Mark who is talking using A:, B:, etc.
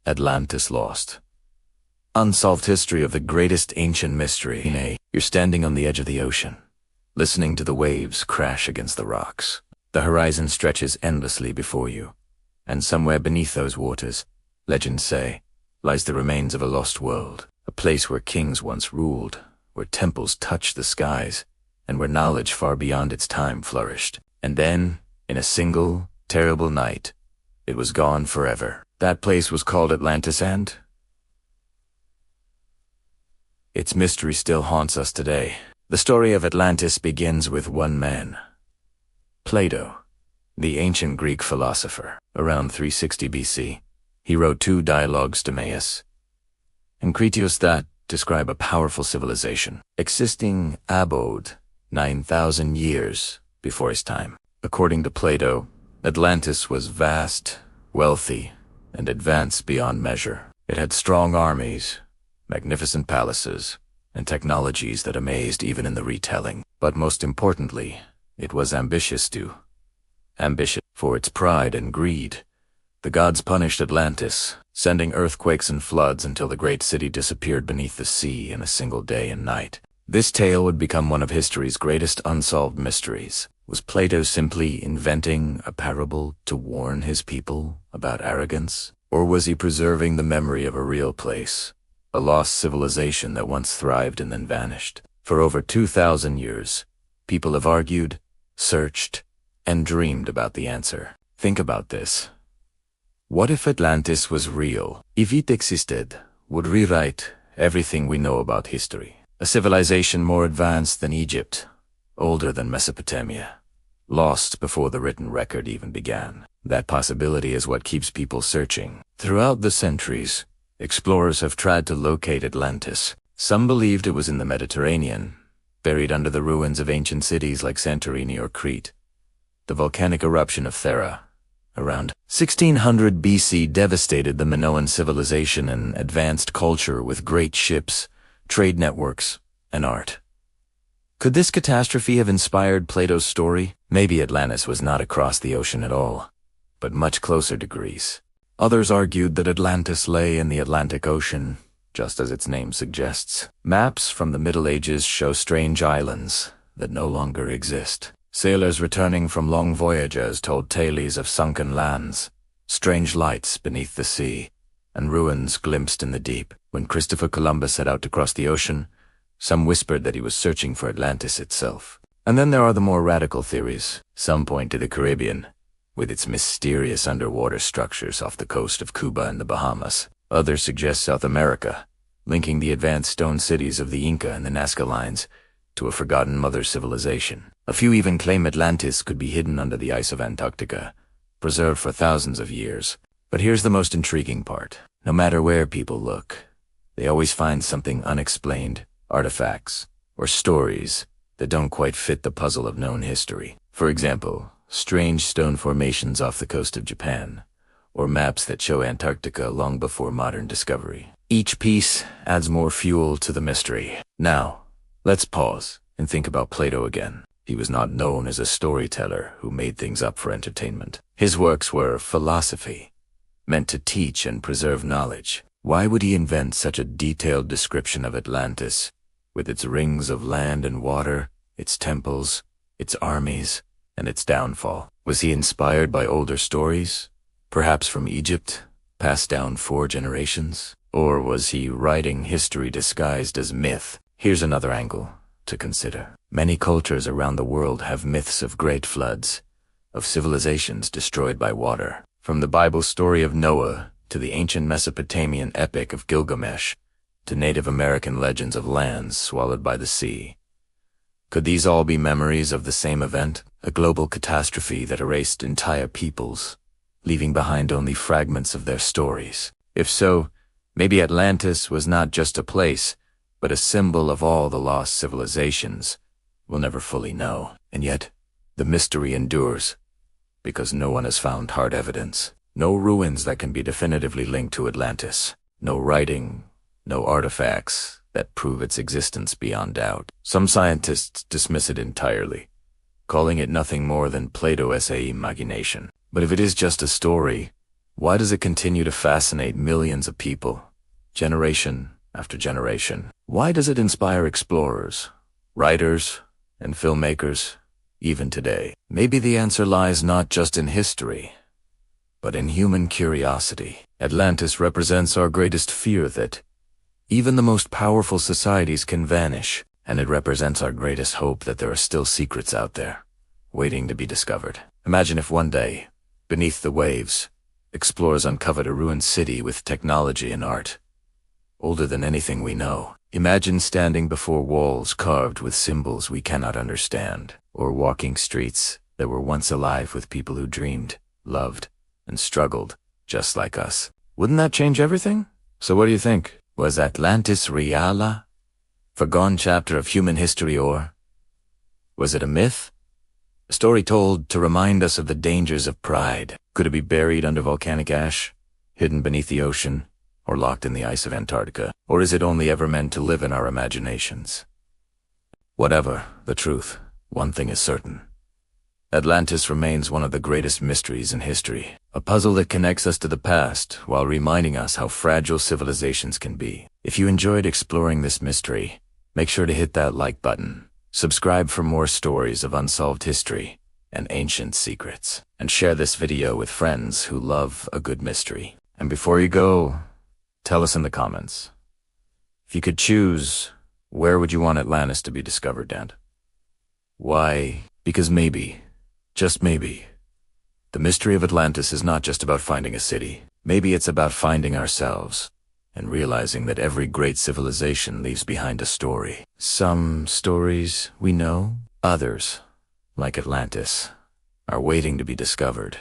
A: Atlantis Lost. Unsolved history of the greatest ancient mystery. You're standing on the edge of the ocean, listening to the waves crash against the rocks. The horizon stretches endlessly before you, and somewhere beneath those waters, legends say, lies the remains of a lost world, a place where kings once ruled, where temples touched the skies, and where knowledge far beyond its time flourished. And then, in a single, terrible night, it was gone forever. That place was called Atlantis, and its mystery still haunts us today. The story of Atlantis begins with one man, Plato, the ancient Greek philosopher. Around 360 BC, he wrote 2 dialogues, Timaeus and Critias, that describe a powerful civilization, existing abode 9,000 years before his time. According to Plato, Atlantis was vast, wealthy, and advanced beyond measure. It had strong armies, magnificent palaces, and technologies that amazed even in the retelling. But most importantly, it was ambitious too. Ambitious for its pride and greed. The gods punished Atlantis, sending earthquakes and floods until the great city disappeared beneath the sea in a single day and night. This tale would become one of history's greatest unsolved mysteries. Was Plato simply inventing a parable to warn his people about arrogance? Or was he preserving the memory of a real place, a lost civilization that once thrived and then vanished? For over 2,000 years, people have argued, searched, and dreamed about the answer. Think about this. What if Atlantis was real? If it existed, would rewrite everything we know about history. A civilization more advanced than Egypt, older than Mesopotamia, lost before the written record even began. That possibility is what keeps people searching. Throughout the centuries, explorers have tried to locate Atlantis. Some believed it was in the Mediterranean, buried under the ruins of ancient cities like Santorini or Crete. The volcanic eruption of Thera, around 1600 BC, devastated the Minoan civilization and advanced culture with great ships, trade networks, and art. Could this catastrophe have inspired Plato's story? Maybe Atlantis was not across the ocean at all, but much closer to Greece. Others argued that Atlantis lay in the Atlantic Ocean, just as its name suggests. Maps from the Middle Ages show strange islands that no longer exist. Sailors returning from long voyages told tales of sunken lands, strange lights beneath the sea, and ruins glimpsed in the deep. When Christopher Columbus set out to cross the ocean, some whispered that he was searching for Atlantis itself. And then there are the more radical theories. Some point to the Caribbean, with its mysterious underwater structures off the coast of Cuba and the Bahamas. Others suggest South America, linking the advanced stone cities of the Inca and the Nazca lines to a forgotten mother civilization. A few even claim Atlantis could be hidden under the ice of Antarctica, preserved for thousands of years. But here's the most intriguing part. No matter where people look, they always find something unexplained, artifacts, or stories that don't quite fit the puzzle of known history. For example, strange stone formations off the coast of Japan, or maps that show Antarctica long before modern discovery. Each piece adds more fuel to the mystery. Now, let's pause and think about Plato again. He was not known as a storyteller who made things up for entertainment. His works were philosophy, meant to teach and preserve knowledge. Why would he invent such a detailed description of Atlantis, with its rings of land and water, its temples, its armies, and its downfall? Was he inspired by older stories, perhaps from Egypt, passed down 4 generations? Or was he writing history disguised as myth? Here's another angle to consider. Many cultures around the world have myths of great floods, of civilizations destroyed by water. From the Bible story of Noah, to the ancient Mesopotamian epic of Gilgamesh, to Native American legends of lands swallowed by the sea. Could these all be memories of the same event? A global catastrophe that erased entire peoples, leaving behind only fragments of their stories. If so, maybe Atlantis was not just a place, but a symbol of all the lost civilizations. We'll never fully know. And yet, the mystery endures, because no one has found hard evidence. No ruins that can be definitively linked to Atlantis. No writing, no artifacts that prove its existence beyond doubt. Some scientists dismiss it entirely, calling it nothing more than Plato's imagination. But if it is just a story, Why does it continue to fascinate millions of people, generation after generation? Why does it inspire explorers, writers, and filmmakers, even today? Maybe the answer lies not just in history, but in human curiosity. Atlantis represents our greatest fear that even the most powerful societies can vanish, and it represents our greatest hope that there are still secrets out there, waiting to be discovered. Imagine if one day, beneath the waves, explorers uncovered a ruined city with technology and art, older than anything we know. Imagine standing before walls carved with symbols we cannot understand, or walking streets that were once alive with people who dreamed, loved, and struggled just like us. Wouldn't that change everything? So what do you think? Was Atlantis real? A forgone chapter of human history, or was it a myth? A story told to remind us of the dangers of pride. Could it be buried under volcanic ash, hidden beneath the ocean, or locked in the ice of Antarctica? Or is it only ever meant to live in our imaginations? Whatever the truth, one thing is certain. Atlantis remains one of the greatest mysteries in history, a puzzle that connects us to the past while reminding us how fragile civilizations can be. If you enjoyed exploring this mystery, make sure to hit that like button, subscribe for more stories of unsolved history and ancient secrets, and share this video with friends who love a good mystery. And before you go, tell us in the comments, if you could choose, where would you want Atlantis to be discovered, and why? Because maybe, just maybe, the mystery of Atlantis is not just about finding a city. Maybe it's about finding ourselves and realizing that every great civilization leaves behind a story. Some stories we know, others, like Atlantis, are waiting to be discovered.